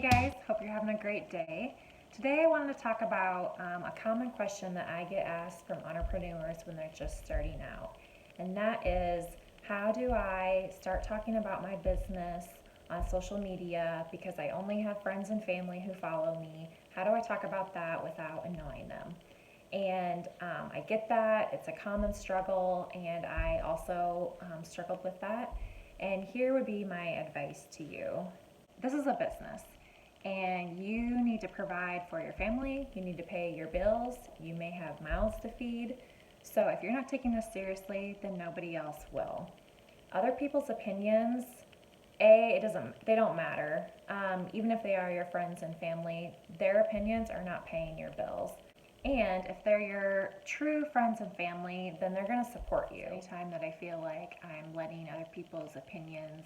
Hey guys, hope you're having a great day. Today I wanted to talk about a common question that I get asked from entrepreneurs when they're just starting out. And that is, how do I start talking about my business on social media because I only have friends and family who follow me? How do I talk about that without annoying them? And I get that. It's a common struggle, and I also struggled with that. And here would be my advice to you. This is a business, and you need to provide for your family. You need to pay your bills. You may have mouths to feed. So if you're not taking this seriously, then nobody else will. Other people's opinions, they don't matter. Even if they are your friends and family, their opinions are not paying your bills. And if they're your true friends and family, then they're going to support you. Anytime that I feel like I'm letting other people's opinions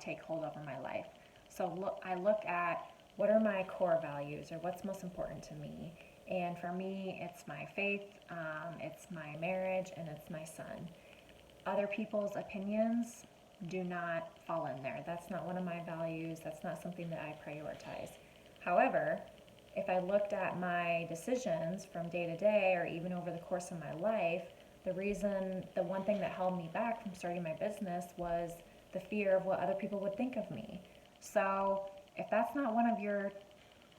take hold over my life. So I look at what are my core values or what's most important to me. And for me, it's my faith, it's my marriage, and it's my son. Other people's opinions do not fall in there. That's not one of my values. That's not something that I prioritize. However, if I looked at my decisions from day to day or even over the course of my life, the one thing that held me back from starting my business was the fear of what other people would think of me. So if that's not one of your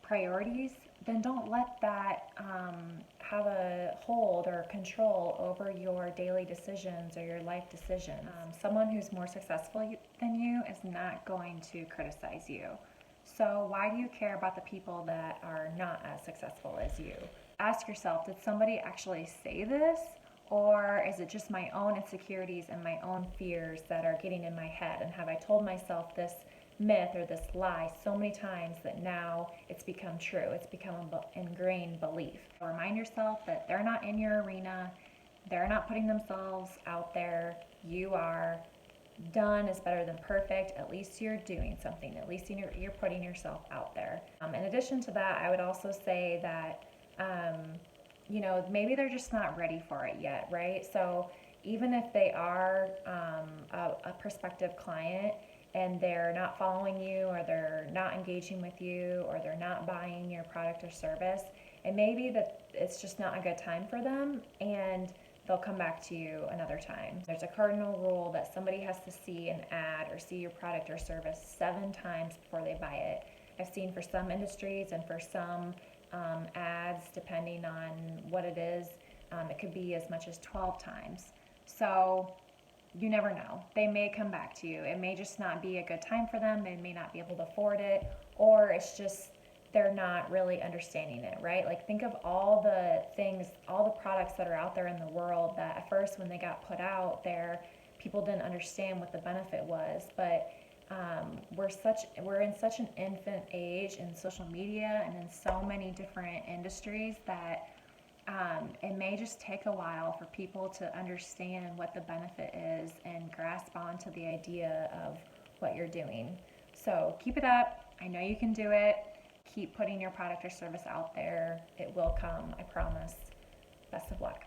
priorities, then don't let that have a hold or control over your daily decisions or your life decisions. Someone who's more successful than you is not going to criticize you. So why do you care about the people that are not as successful as you? Ask yourself, did somebody actually say this? Or is it just my own insecurities and my own fears that are getting in my head? And have I told myself this myth or this lie so many times that now it's become true? It's become an ingrained belief. Remind yourself that they're not in your arena. They're not putting themselves out there. You are. Done is better than perfect. At least you're doing something. At least you're putting yourself out there. In addition to that, I would also say that maybe they're just not ready for it yet, right? So even if they are a prospective client and they're not following you or they're not engaging with you or they're not buying your product or service, it may be that it's just not a good time for them, and they'll come back to you another time. There's a cardinal rule that somebody has to see an ad or see your product or service 7 times before they buy it. I've seen for some industries and for some ads, depending on what it is, it could be as much as 12 times. So you never know. They may come back to you. It may just not be a good time for them. They may not be able to afford it, or it's just they're not really understanding it, right? Like, think of all the things, all the products that are out there in the world that at first when they got put out there, people didn't understand what the benefit was. But we're in such an infant age in social media and in so many different industries that it may just take a while for people to understand what the benefit is and grasp onto the idea of what you're doing. So keep it up. I know you can do it. Keep putting your product or service out there. It will come, I promise. Best of luck.